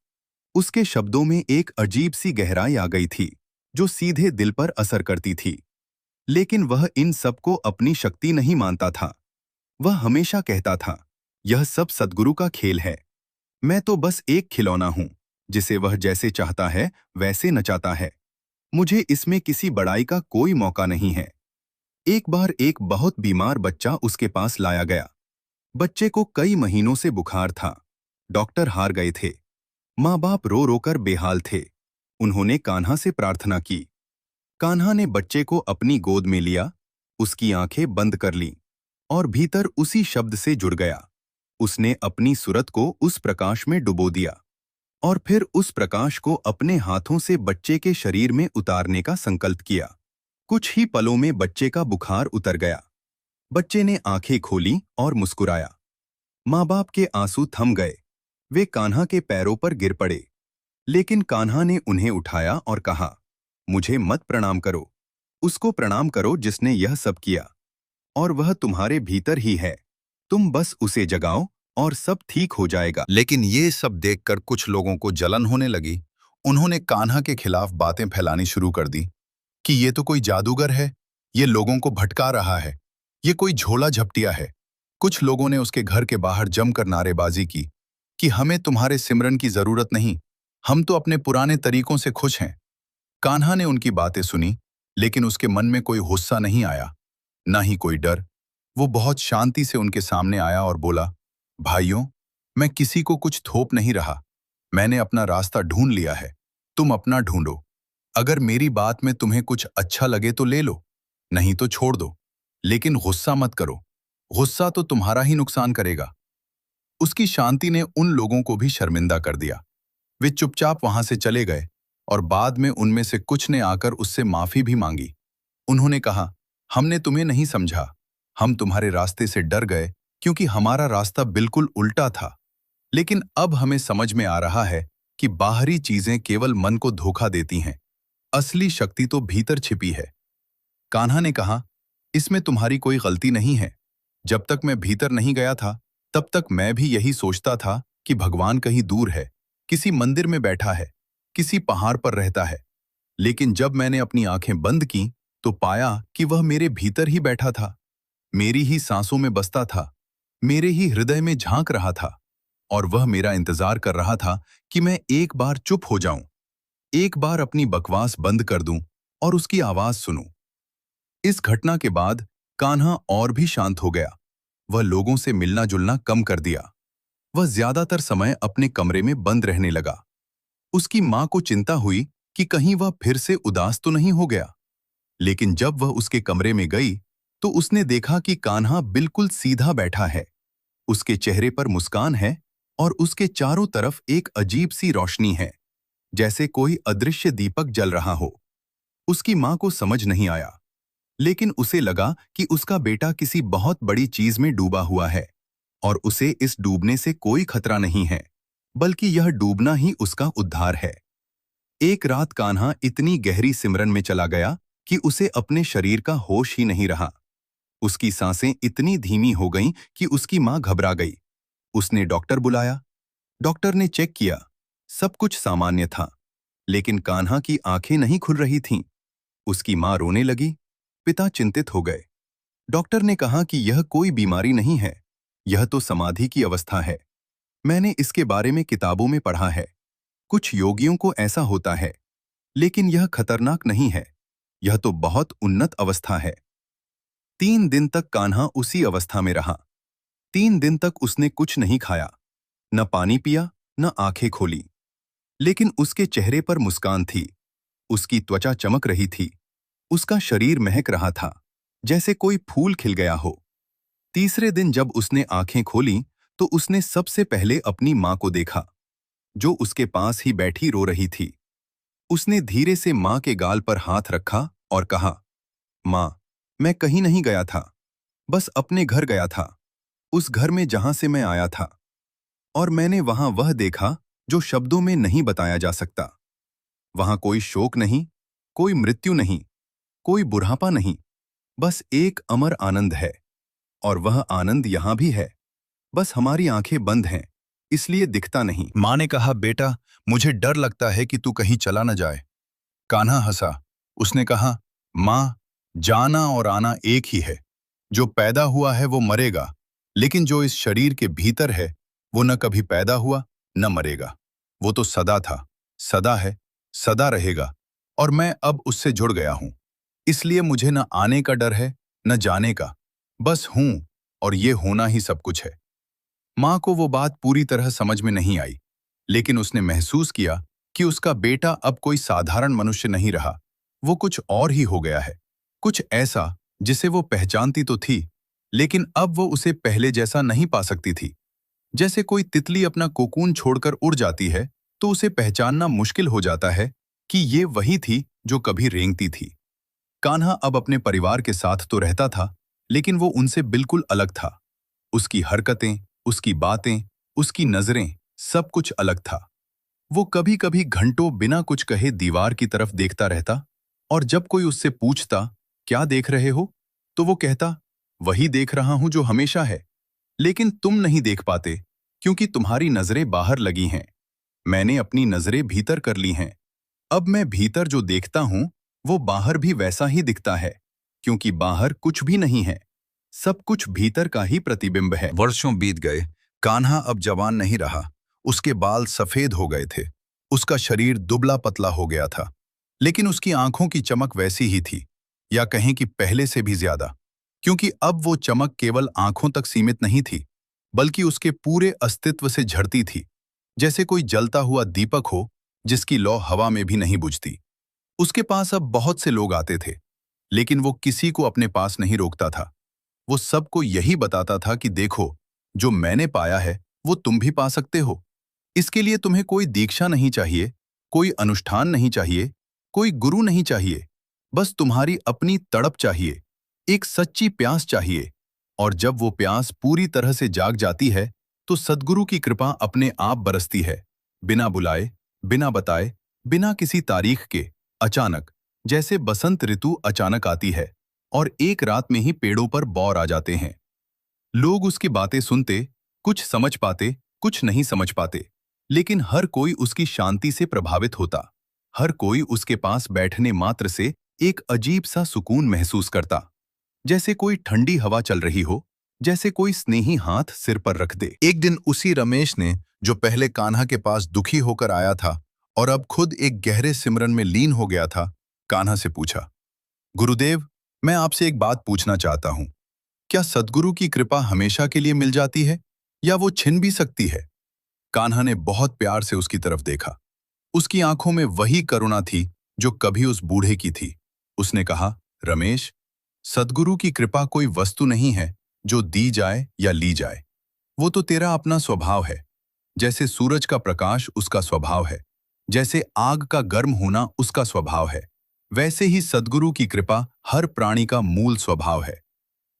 उसके शब्दों में एक अजीब सी गहराई आ गई थी, जो सीधे दिल पर असर करती थी। लेकिन वह इन सबको अपनी शक्ति नहीं मानता था। वह हमेशा कहता था, यह सब सद्गुरु का खेल है। मैं तो बस एक खिलौना हूं, जिसे वह जैसे चाहता है वैसे नचाता है। मुझे इसमें किसी बड़ाई का कोई मौका नहीं है। एक बार एक बहुत बीमार बच्चा उसके पास लाया गया। बच्चे को कई महीनों से बुखार था। डॉक्टर हार गए थे। माँ बाप रो रो कर बेहाल थे। उन्होंने कान्हा से प्रार्थना की। कान्हा ने बच्चे को अपनी गोद में लिया, उसकी आंखें बंद कर लीं और भीतर उसी शब्द से जुड़ गया। उसने अपनी सूरत को उस प्रकाश में डुबो दिया और फिर उस प्रकाश को अपने हाथों से बच्चे के शरीर में उतारने का संकल्प किया। कुछ ही पलों में बच्चे का बुखार उतर गया। बच्चे ने आंखें खोली और मुस्कुराया। माँ बाप के आंसू थम गए। वे कान्हा के पैरों पर गिर पड़े, लेकिन कान्हा ने उन्हें उठाया और कहा, मुझे मत प्रणाम करो। उसको प्रणाम करो जिसने यह सब किया, और वह तुम्हारे भीतर ही है। तुम बस उसे जगाओ और सब ठीक हो जाएगा। लेकिन ये सब देखकर कुछ लोगों को जलन होने लगी। उन्होंने कान्हा के खिलाफ बातें फैलानी शुरू कर दी कि ये तो कोई जादूगर है, ये लोगों को भटका रहा है, ये कोई झोला झपटिया है। कुछ लोगों ने उसके घर के बाहर जमकर नारेबाजी की कि हमें तुम्हारे सिमरन की जरूरत नहीं, हम तो अपने पुराने तरीकों से खुश हैं। कान्हा ने उनकी बातें सुनी, लेकिन उसके मन में कोई गुस्सा नहीं आया, ना ही कोई डर। वो बहुत शांति से उनके सामने आया और बोला, भाइयों, मैं किसी को कुछ थोप नहीं रहा। मैंने अपना रास्ता ढूंढ लिया है, तुम अपना ढूंढो। अगर मेरी बात में तुम्हें कुछ अच्छा लगे तो ले लो, नहीं तो छोड़ दो। लेकिन गुस्सा मत करो, गुस्सा तो तुम्हारा ही नुकसान करेगा। उसकी शांति ने उन लोगों को भी शर्मिंदा कर दिया। वे चुपचाप वहां से चले गए और बाद में उनमें से कुछ ने आकर उससे माफी भी मांगी। उन्होंने कहा, हमने तुम्हें नहीं समझा, हम तुम्हारे रास्ते से डर गए क्योंकि हमारा रास्ता बिल्कुल उल्टा था। लेकिन अब हमें समझ में आ रहा है कि बाहरी चीजें केवल मन को धोखा देती हैं, असली शक्ति तो भीतर छिपी है। कान्हा ने कहा, इसमें तुम्हारी कोई गलती नहीं है। जब तक मैं भीतर नहीं गया था, तब तक मैं भी यही सोचता था कि भगवान कहीं दूर है, किसी मंदिर में बैठा है, किसी पहाड़ पर रहता है। लेकिन जब मैंने अपनी आंखें बंद की तो पाया कि वह मेरे भीतर ही बैठा था, मेरी ही सांसों में बसता था, मेरे ही हृदय में झांक रहा था, और वह मेरा इंतजार कर रहा था कि मैं एक बार चुप हो जाऊं, एक बार अपनी बकवास बंद कर दूं और उसकी आवाज सुनूं। इस घटना के बाद कान्हा और भी शांत हो गया। वह लोगों से मिलना जुलना कम कर दिया। वह ज्यादातर समय अपने कमरे में बंद रहने लगा। उसकी मां को चिंता हुई कि कहीं वह फिर से उदास तो नहीं हो गया। लेकिन जब वह उसके कमरे में गई तो उसने देखा कि कान्हा बिल्कुल सीधा बैठा है। उसके चेहरे पर मुस्कान है और उसके चारों तरफ एक अजीब सी रोशनी है, जैसे कोई अदृश्य दीपक जल रहा हो। उसकी मां को समझ नहीं आया, लेकिन उसे लगा कि उसका बेटा किसी बहुत बड़ी चीज में डूबा हुआ है और उसे इस डूबने से कोई खतरा नहीं है, बल्कि यह डूबना ही उसका उद्धार है। एक रात कान्हा इतनी गहरी सिमरन में चला गया कि उसे अपने शरीर का होश ही नहीं रहा। उसकी सांसें इतनी धीमी हो गईं कि उसकी मां घबरा गई। उसने डॉक्टर बुलाया, डॉक्टर ने चेक किया, सब कुछ सामान्य था, लेकिन कान्हा की आंखें नहीं खुल रही थीं। उसकी मां रोने लगी, पिता चिंतित हो गए। डॉक्टर ने कहा कि यह कोई बीमारी नहीं है, यह तो समाधि की अवस्था है। मैंने इसके बारे में किताबों में पढ़ा है। कुछ योगियों को ऐसा होता है, लेकिन यह खतरनाक नहीं है। यह तो बहुत उन्नत अवस्था है। 3 दिन तक कान्हा उसी अवस्था में रहा। 3 दिन तक उसने कुछ नहीं खाया, न पानी पिया, न आंखें खोली। लेकिन उसके चेहरे पर मुस्कान थी, उसकी त्वचा चमक रही थी, उसका शरीर महक रहा था, जैसे कोई फूल खिल गया हो। तीसरे दिन जब उसने आंखें खोली, तो उसने सबसे पहले अपनी मां को देखा, जो उसके पास ही बैठी रो रही थी। उसने धीरे से मां के गाल पर हाथ रखा और कहा, मां, मैं कहीं नहीं गया था, बस अपने घर गया था, उस घर में जहां से मैं आया था। और मैंने वहां वह देखा जो शब्दों में नहीं बताया जा सकता। वहां कोई शोक नहीं, कोई मृत्यु नहीं, कोई बुढ़ापा नहीं, बस एक अमर आनंद है। और वह आनंद यहां भी है, बस हमारी आंखें बंद हैं, इसलिए दिखता नहीं। मां ने कहा, बेटा, मुझे डर लगता है कि तू कहीं चला न जाए। कान्हा हंसा। उसने कहा, मां, जाना और आना एक ही है। जो पैदा हुआ है वो मरेगा, लेकिन जो इस शरीर के भीतर है वो न कभी पैदा हुआ न मरेगा। वो तो सदा था, सदा है, सदा रहेगा। और मैं अब उससे जुड़ गया हूं, इसलिए मुझे न आने का डर है न जाने का, बस हूं, और ये होना ही सब कुछ है। मां को वो बात पूरी तरह समझ में नहीं आई, लेकिन उसने महसूस किया कि उसका बेटा अब कोई साधारण मनुष्य नहीं रहा, वो कुछ और ही हो गया है। कुछ ऐसा जिसे वो पहचानती तो थी, लेकिन अब वो उसे पहले जैसा नहीं पा सकती थी। जैसे कोई तितली अपना कोकून छोड़कर उड़ जाती है, तो उसे पहचानना मुश्किल हो जाता है कि ये वही थी जो कभी रेंगती थी। कान्हा अब अपने परिवार के साथ तो रहता था, लेकिन वो उनसे बिल्कुल अलग था। उसकी हरकतें, उसकी बातें, उसकी नजरें, सब कुछ अलग था। वो कभी कभी घंटों बिना कुछ कहे दीवार की तरफ देखता रहता, और जब कोई उससे पूछता, क्या देख रहे हो, तो वो कहता, वही देख रहा हूं जो हमेशा है, लेकिन तुम नहीं देख पाते, क्योंकि तुम्हारी नजरें बाहर लगी हैं। मैंने अपनी नजरें भीतर कर ली हैं। अब मैं भीतर जो देखता हूं, वो बाहर भी वैसा ही दिखता है, क्योंकि बाहर कुछ भी नहीं है, सब कुछ भीतर का ही प्रतिबिंब है। वर्षों बीत गए। कान्हा अब जवान नहीं रहा। उसके बाल सफेद हो गए थे, उसका शरीर दुबला पतला हो गया था, लेकिन उसकी आंखों की चमक वैसी ही थी, या कहें कि पहले से भी ज्यादा, क्योंकि अब वो चमक केवल आंखों तक सीमित नहीं थी, बल्कि उसके पूरे अस्तित्व से झड़ती थी, जैसे कोई जलता हुआ दीपक हो जिसकी लौ हवा में भी नहीं बुझती। उसके पास अब बहुत से लोग आते थे, लेकिन वो किसी को अपने पास नहीं रोकता था। वो सबको यही बताता था कि देखो, जो मैंने पाया है वो तुम भी पा सकते हो। इसके लिए तुम्हें कोई दीक्षा नहीं चाहिए, कोई अनुष्ठान नहीं चाहिए, कोई गुरु नहीं चाहिए, बस तुम्हारी अपनी तड़प चाहिए, एक सच्ची प्यास चाहिए। और जब वो प्यास पूरी तरह से जाग जाती है, तो सद्गुरु की कृपा अपने आप बरसती है, बिना बुलाए, बिना बताए, बिना किसी तारीख के, अचानक, जैसे बसंत ऋतु अचानक आती है और एक रात में ही पेड़ों पर बौर आ जाते हैं। लोग उसकी बातें सुनते, कुछ समझ पाते, कुछ नहीं समझ पाते, लेकिन हर कोई उसकी शांति से प्रभावित होता। हर कोई उसके पास बैठने मात्र से एक अजीब सा सुकून महसूस करता, जैसे कोई ठंडी हवा चल रही हो, जैसे कोई स्नेही हाथ सिर पर रख दे। एक दिन उसी रमेश ने, जो पहले कान्हा के पास दुखी होकर आया था और अब खुद एक गहरे सिमरन में लीन हो गया था, कान्हा से पूछा, गुरुदेव, मैं आपसे एक बात पूछना चाहता हूं। क्या सद्गुरु की कृपा हमेशा के लिए मिल जाती है, या वो छिन भी सकती है? कान्हा ने बहुत प्यार से उसकी तरफ देखा। उसकी आंखों में वही करुणा थी जो कभी उस बूढ़े की थी। उसने कहा, रमेश, सद्गुरु की कृपा कोई वस्तु नहीं है जो दी जाए या ली जाए। वो तो तेरा अपना स्वभाव है। जैसे सूरज का प्रकाश उसका स्वभाव है, जैसे आग का गर्म होना उसका स्वभाव है, वैसे ही सद्गुरु की कृपा हर प्राणी का मूल स्वभाव है।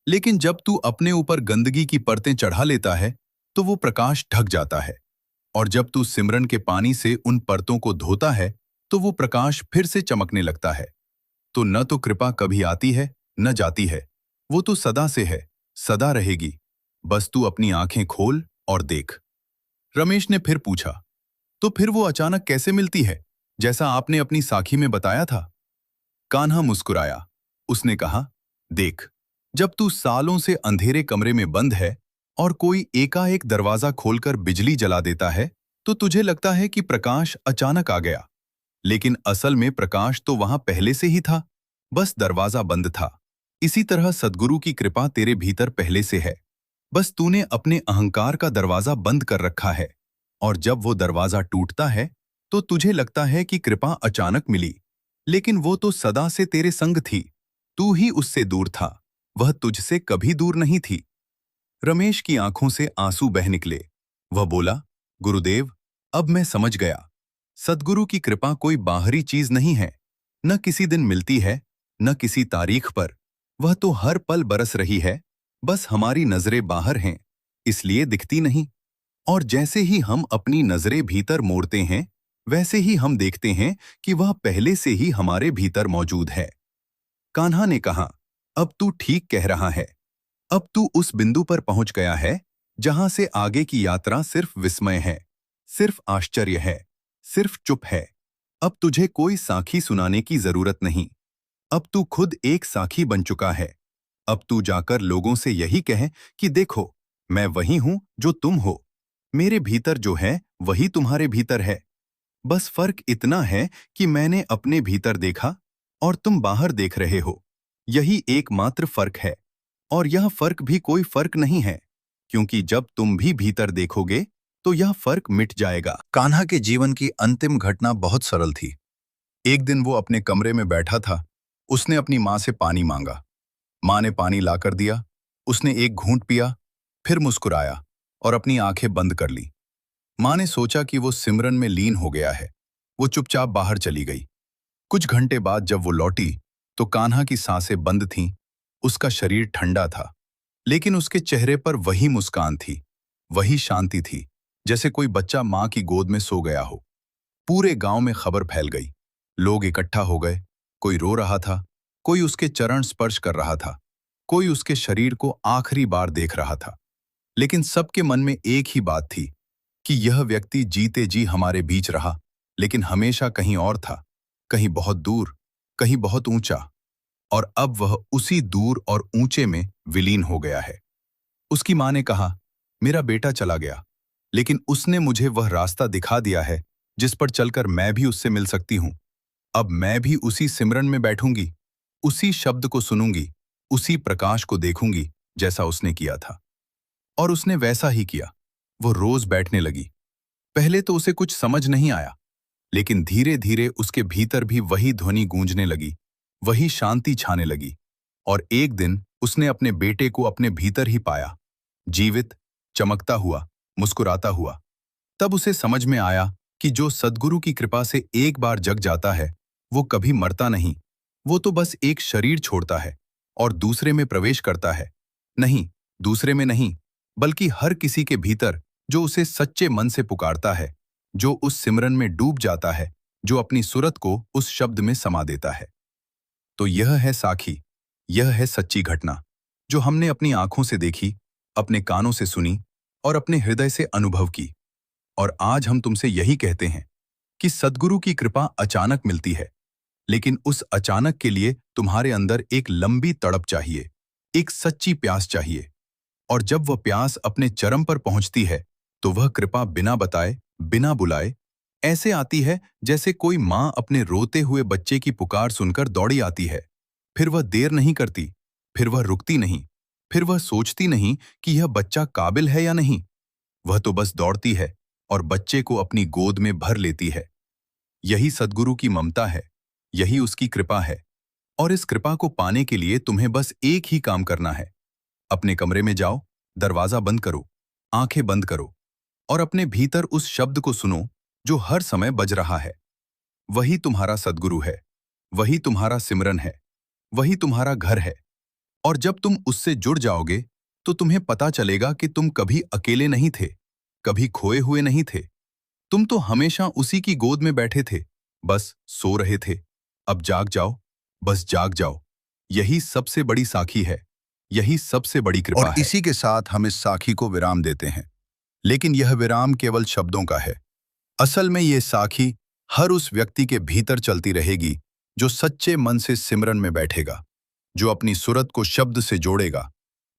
लेकिन जब तू अपने ऊपर गंदगी की परतें चढ़ा लेता है, तो वो प्रकाश ढक जाता है, और जब तू सिमरन के पानी से उन परतों को धोता है, तो वो प्रकाश फिर से चमकने लगता है। तो न तो कृपा कभी आती है न जाती है, वो तो सदा से है, सदा रहेगी। बस तू अपनी आंखें खोल और देख। रमेश ने फिर पूछा, तो फिर वो अचानक कैसे मिलती है, जैसा आपने अपनी साखी में बताया था? कान्हा मुस्कुराया। उसने कहा, देख, जब तू सालों से अंधेरे कमरे में बंद है और कोई एकाएक दरवाजा खोलकर बिजली जला देता है, तो तुझे लगता है कि प्रकाश अचानक आ गया। लेकिन असल में प्रकाश तो वहां पहले से ही था, बस दरवाजा बंद था। इसी तरह सद्गुरु की कृपा तेरे भीतर पहले से है, बस तूने अपने अहंकार का दरवाजा बंद कर रखा है। और जब वो दरवाजा टूटता है तो तुझे लगता है कि कृपा अचानक मिली, लेकिन वो तो सदा से तेरे संग थी। तू ही उससे दूर था, वह तुझसे कभी दूर नहीं थी। रमेश की आंखों से आंसू बह निकले। वह बोला, गुरुदेव, अब मैं समझ गया। सद्गुरु की कृपा कोई बाहरी चीज नहीं है, न किसी दिन मिलती है, न किसी तारीख पर। वह तो हर पल बरस रही है, बस हमारी नजरें बाहर हैं, इसलिए दिखती नहीं। और जैसे ही हम अपनी नजरें भीतर मोड़ते हैं, वैसे ही हम देखते हैं कि वह पहले से ही हमारे भीतर मौजूद है। कान्हा ने कहा, अब तू ठीक कह रहा है। अब तू उस बिंदु पर पहुंच गया है जहां से आगे की यात्रा सिर्फ विस्मय है, सिर्फ आश्चर्य है, सिर्फ चुप है। अब तुझे कोई साखी सुनाने की जरूरत नहीं। अब तू खुद एक साखी बन चुका है। अब तू जाकर लोगों से यही कहे कि देखो, मैं वही हूं जो तुम हो। मेरे भीतर जो है वही तुम्हारे भीतर है। बस फर्क इतना है कि मैंने अपने भीतर देखा और तुम बाहर देख रहे हो। यही एकमात्र फर्क है। और यह फर्क भी कोई फर्क नहीं है, क्योंकि जब तुम भी भीतर देखोगे तो यह फर्क मिट जाएगा। कान्हा के जीवन की अंतिम घटना बहुत सरल थी। एक दिन वो अपने कमरे में बैठा था। उसने अपनी माँ से पानी मांगा। माँ ने पानी लाकर दिया। उसने एक घूंट पिया, फिर मुस्कुराया और अपनी आंखें बंद कर ली। माँ ने सोचा कि वो सिमरन में लीन हो गया है। वो चुपचाप बाहर चली गई। कुछ घंटे बाद जब वो लौटी तो कान्हा की सांसें बंद थीं। उसका शरीर ठंडा था, लेकिन उसके चेहरे पर वही मुस्कान थी, वही शांति थी, जैसे कोई बच्चा माँ की गोद में सो गया हो। पूरे गांव में खबर फैल गई। लोग इकट्ठा हो गए। कोई रो रहा था, कोई उसके चरण स्पर्श कर रहा था, कोई उसके शरीर को आखिरी बार देख रहा था। लेकिन सबके मन में एक ही बात थी कि यह व्यक्ति जीते जी हमारे बीच रहा, लेकिन हमेशा कहीं और था, कहीं बहुत दूर, कहीं बहुत ऊंचा। और अब वह उसी दूर और ऊंचे में विलीन हो गया है। उसकी मां ने कहा, मेरा बेटा चला गया, लेकिन उसने मुझे वह रास्ता दिखा दिया है जिस पर चलकर मैं भी उससे मिल सकती हूं। अब मैं भी उसी सिमरन में बैठूंगी, उसी शब्द को सुनूंगी, उसी प्रकाश को देखूंगी जैसा उसने किया था। और उसने वैसा ही किया। वो रोज बैठने लगी। पहले तो उसे कुछ समझ नहीं आया, लेकिन धीरे धीरे उसके भीतर भी वही ध्वनि गूंजने लगी, वही शांति छाने लगी। और एक दिन उसने अपने बेटे को अपने भीतर ही पाया, जीवित, चमकता हुआ, मुस्कुराता हुआ। तब उसे समझ में आया कि जो सद्गुरु की कृपा से एक बार जग जाता है, वो कभी मरता नहीं। वो तो बस एक शरीर छोड़ता है और दूसरे में प्रवेश करता है। नहीं, दूसरे में नहीं, बल्कि हर किसी के भीतर जो उसे सच्चे मन से पुकारता है, जो उस सिमरन में डूब जाता है, जो अपनी सुरत को उस शब्द में समा देता है। तो यह है साखी, यह है सच्ची घटना, जो हमने अपनी आंखों से देखी, अपने कानों से सुनी और अपने हृदय से अनुभव की। और आज हम तुमसे यही कहते हैं कि सद्गुरु की कृपा अचानक मिलती है, लेकिन उस अचानक के लिए तुम्हारे अंदर एक लंबी तड़प चाहिए, एक सच्ची प्यास चाहिए। और जब वह प्यास अपने चरम पर पहुंचती है, तो वह कृपा बिना बताए, बिना बुलाए ऐसे आती है जैसे कोई माँ अपने रोते हुए बच्चे की पुकार सुनकर दौड़ी आती है। फिर वह देर नहीं करती, फिर वह रुकती नहीं, फिर वह सोचती नहीं कि यह बच्चा काबिल है या नहीं। वह तो बस दौड़ती है और बच्चे को अपनी गोद में भर लेती है। यही सद्गुरु की ममता है, यही उसकी कृपा है। और इस कृपा को पाने के लिए तुम्हें बस एक ही काम करना है। अपने कमरे में जाओ, दरवाजा बंद करो, आंखें बंद करो और अपने भीतर उस शब्द को सुनो जो हर समय बज रहा है। वही तुम्हारा सद्गुरु है, वही तुम्हारा सिमरन है, वही तुम्हारा घर है। और जब तुम उससे जुड़ जाओगे तो तुम्हें पता चलेगा कि तुम कभी अकेले नहीं थे, कभी खोए हुए नहीं थे। तुम तो हमेशा उसी की गोद में बैठे थे, बस सो रहे थे। अब जाग जाओ, बस जाग जाओ। यही सबसे बड़ी साखी है, यही सबसे बड़ी कृपा और है। इसी के साथ हम इस साखी को विराम देते हैं। लेकिन यह विराम केवल शब्दों का है। असल में ये साखी हर उस व्यक्ति के भीतर चलती रहेगी जो सच्चे मन से सिमरन में बैठेगा, जो अपनी सुरत को शब्द से जोड़ेगा,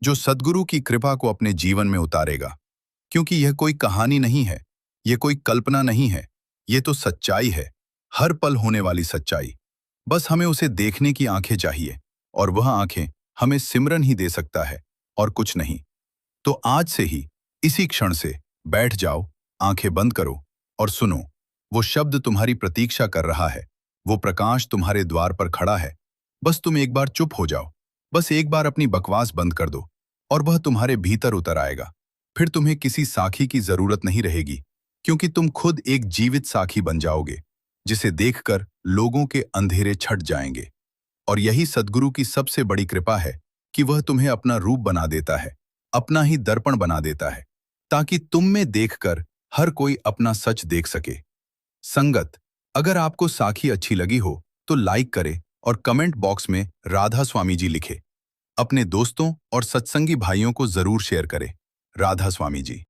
जो सद्गुरु की कृपा को अपने जीवन में उतारेगा। क्योंकि यह कोई कहानी नहीं है, यह कोई कल्पना नहीं है, ये तो सच्चाई है, हर पल होने वाली सच्चाई। बस हमें उसे देखने की आंखें चाहिए, और वह आंखें हमें सिमरन ही दे सकता है, और कुछ नहीं। तो आज से ही, इसी क्षण से बैठ जाओ, आंखें बंद करो और सुनो। वो शब्द तुम्हारी प्रतीक्षा कर रहा है, वो प्रकाश तुम्हारे द्वार पर खड़ा है। बस तुम एक बार चुप हो जाओ, बस एक बार अपनी बकवास बंद कर दो, और वह तुम्हारे भीतर उतर आएगा। फिर तुम्हें किसी साखी की जरूरत नहीं रहेगी, क्योंकि तुम खुद एक जीवित साखी बन जाओगे, जिसे देखकर लोगों के अंधेरे छट जाएंगे। और यही सद्गुरु की सबसे बड़ी कृपा है कि वह तुम्हें अपना रूप बना देता है, अपना ही दर्पण बना देता है, ताकि तुम में देखकर हर कोई अपना सच देख सके। संगत, अगर आपको साखी अच्छी लगी हो तो लाइक करें और कमेंट बॉक्स में राधा स्वामी जी लिखे। अपने दोस्तों और सत्संगी भाइयों को जरूर शेयर करें। राधा स्वामी जी।